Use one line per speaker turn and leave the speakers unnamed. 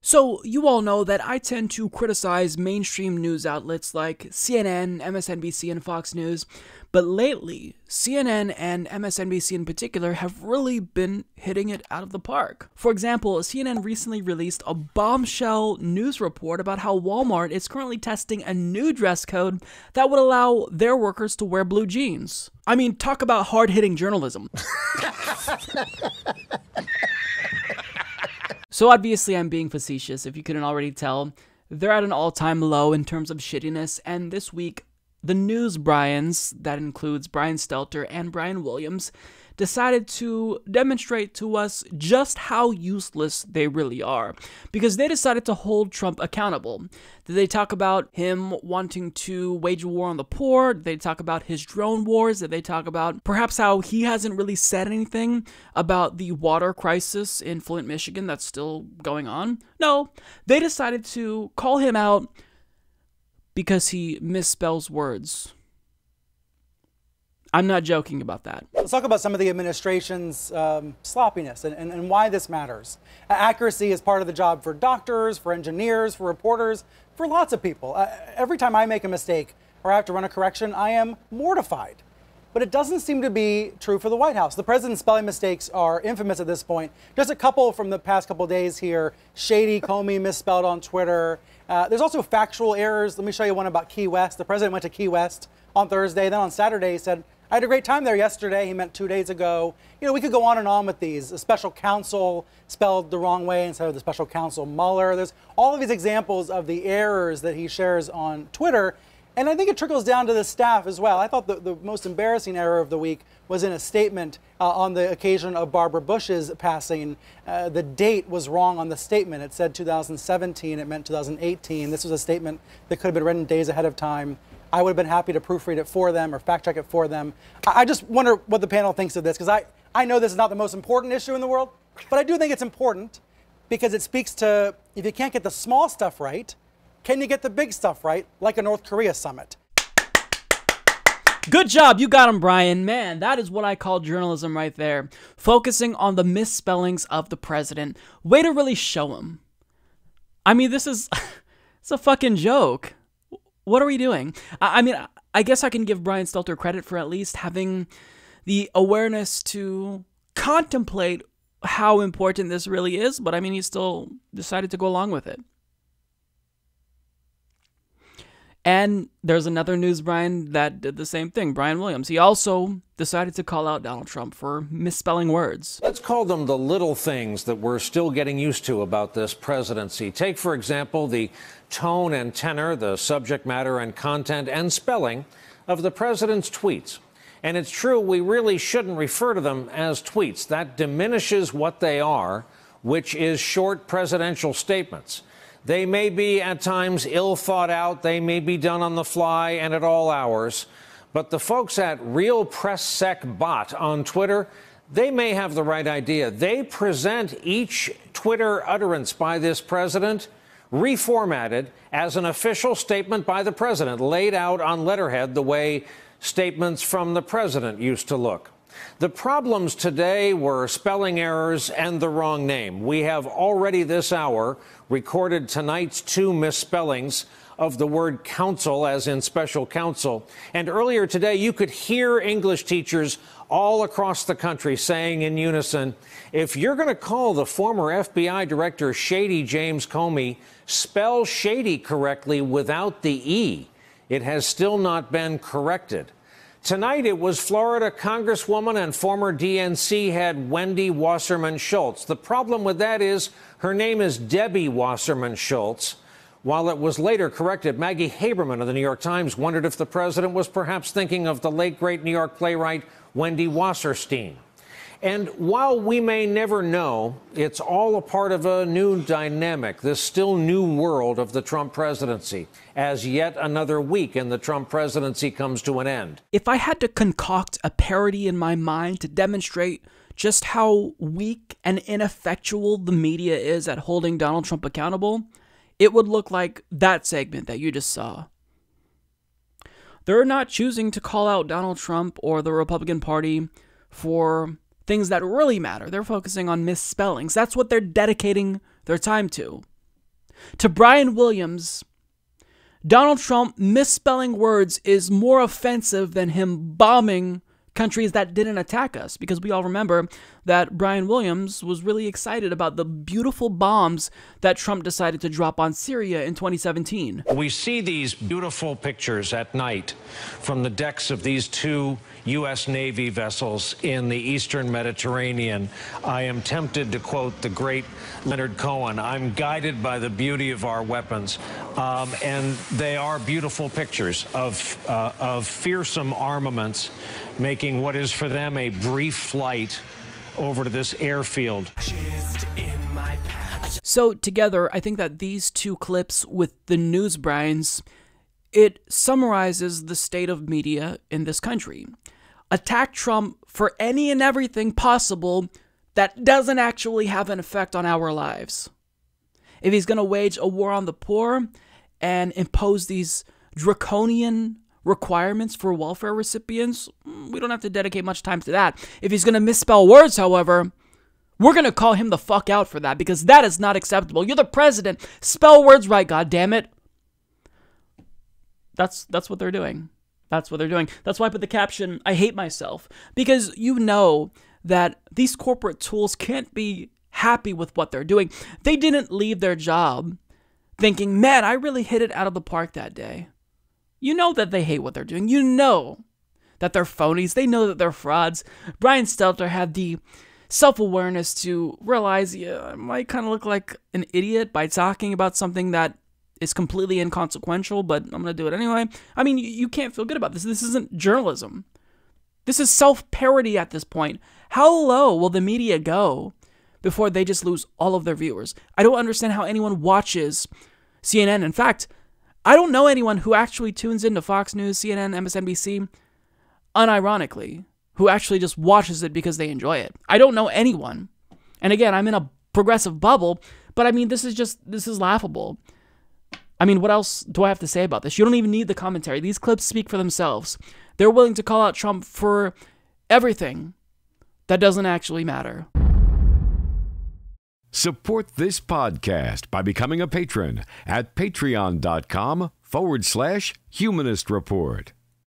So, you all know that I tend to criticize mainstream news outlets like CNN, MSNBC, and Fox News, but lately, CNN and MSNBC in particular have really been hitting it out of the park. For example, CNN recently released a bombshell news report about how Walmart is currently testing a new dress code that would allow their workers to wear blue jeans. I mean, talk about hard-hitting journalism. So obviously I'm being facetious, if you couldn't already tell. They're at an all-time low in terms of shittiness, and this week, the News Bryans, that includes Brian Stelter and Brian Williams, decided to demonstrate to us just how useless they really are, because they decided to hold Trump accountable. Did they talk about him wanting to wage a war on the poor? Did they talk about his drone wars? Did they talk about perhaps how he hasn't really said anything about the water crisis in Flint, Michigan that's still going on? No, they decided to call him out because he misspells words. I'm not joking about that.
Let's talk about some of the administration's sloppiness and why this matters. Accuracy is part of the job for doctors, for engineers, for reporters, for lots of people. Every time I make a mistake or I have to run a correction, I am mortified. But it doesn't seem to be true for the White House. The president's spelling mistakes are infamous at this point. Just a couple from the past couple days here. Shady Comey misspelled on Twitter. There's also factual errors. Let me show you one about Key West. The president went to Key West on Thursday. Then on Saturday he said, I had a great time there yesterday. He meant 2 days ago. You know, we could go on and on with these. A special counsel spelled the wrong way instead of the special counsel Mueller. There's all of these examples of the errors that he shares on Twitter. And I think it trickles down to the staff as well. I thought the most embarrassing error of the week was in a statement on the occasion of Barbara Bush's passing. The date was wrong on the statement. It said 2017. It meant 2018. This was a statement that could have been written days ahead of time. I would have been happy to proofread it for them or fact check it for them. I just wonder what the panel thinks of this, because I know this is not the most important issue in the world, but I do think it's important because it speaks to, if you can't get the small stuff right, can you get the big stuff right, like a North Korea summit?
Good job, you got him, Brian. Man, that is what I call journalism right there. Focusing on the misspellings of the president. Way to really show him. I mean, this is it's a fucking joke. What are we doing? I mean, I guess I can give Brian Stelter credit for at least having the awareness to contemplate how important this really is, but I mean, he still decided to go along with it. And there's another news Brian that did the same thing, Brian Williams. He also decided to call out Donald Trump for misspelling words.
Let's call them the little things that we're still getting used to about this presidency. Take, for example, the tone and tenor, the subject matter and content and spelling of the president's tweets. And it's true, we really shouldn't refer to them as tweets. That diminishes what they are, which is short presidential statements. They may be at times ill thought out, they may be done on the fly and at all hours, but the folks at Real Press Sec Bot on Twitter, they may have the right idea. They present each Twitter utterance by this president reformatted as an official statement by the president, laid out on letterhead the way statements from the president used to look. The problems today were spelling errors and the wrong name. We have already this hour recorded tonight's 2 misspellings of the word counsel, as in special counsel. And earlier today, you could hear English teachers all across the country saying in unison, if you're going to call the former FBI director Shady James Comey, spell shady correctly without the E. It has still not been corrected. Tonight, it was Florida Congresswoman and former DNC head Wendy Wasserman Schultz. The problem with that is her name is Debbie Wasserman Schultz. While it was later corrected, Maggie Haberman of the New York Times wondered if the president was perhaps thinking of the late, great New York playwright Wendy Wasserstein. And while we may never know, it's all a part of a new dynamic, this still new world of the Trump presidency, as yet another week in the Trump presidency comes to an end.
If I had to concoct a parody in my mind to demonstrate just how weak and ineffectual the media is at holding Donald Trump accountable, it would look like that segment that you just saw. They're not choosing to call out Donald Trump or the Republican Party for things that really matter. They're focusing on misspellings. That's what they're dedicating their time to. To Brian Williams, Donald Trump misspelling words is more offensive than him bombing countries that didn't attack us, because we all remember that Brian Williams was really excited about the beautiful bombs that Trump decided to drop on Syria in 2017.
We see these beautiful pictures at night from the decks of these two U.S. Navy vessels in the Eastern Mediterranean. I am tempted to quote the great Leonard Cohen, "I'm guided by the beauty of our weapons." And they are beautiful pictures of fearsome armaments making what is for them a brief flight over to this airfield.
So together, I think that these two clips with the news Brians, it summarizes the state of media in this country. Attack Trump for any and everything possible that doesn't actually have an effect on our lives. If he's going to wage a war on the poor and impose these draconian requirements for welfare recipients, we don't have to dedicate much time to that. If he's going to misspell words, however, we're going to call him the fuck out for that, because that is not acceptable. You're the president. Spell words right, goddammit. That's what they're doing. That's what they're doing. That's why I put the caption, "I hate myself," because you know that these corporate tools can't be happy with what they're doing. They didn't leave their job thinking, "Man, I really hit it out of the park that day." You know that they hate what they're doing. You know that they're phonies. They know that they're frauds. Brian Stelter had the self-awareness to realize, yeah, I might kind of look like an idiot by talking about something that is completely inconsequential, but I'm going to do it anyway. I mean, you can't feel good about this. This isn't journalism. This is self-parody at this point. How low will the media go before they just lose all of their viewers? I don't understand how anyone watches CNN. In fact, I don't know anyone who actually tunes into Fox News, CNN, MSNBC, unironically, who actually just watches it because they enjoy it. I don't know anyone. And again, I'm in a progressive bubble, but I mean, this is laughable. I mean, what else do I have to say about this? You don't even need the commentary. These clips speak for themselves. They're willing to call out Trump for everything that doesn't actually matter.
Support this podcast by becoming a patron at patreon.com/Humanist Report.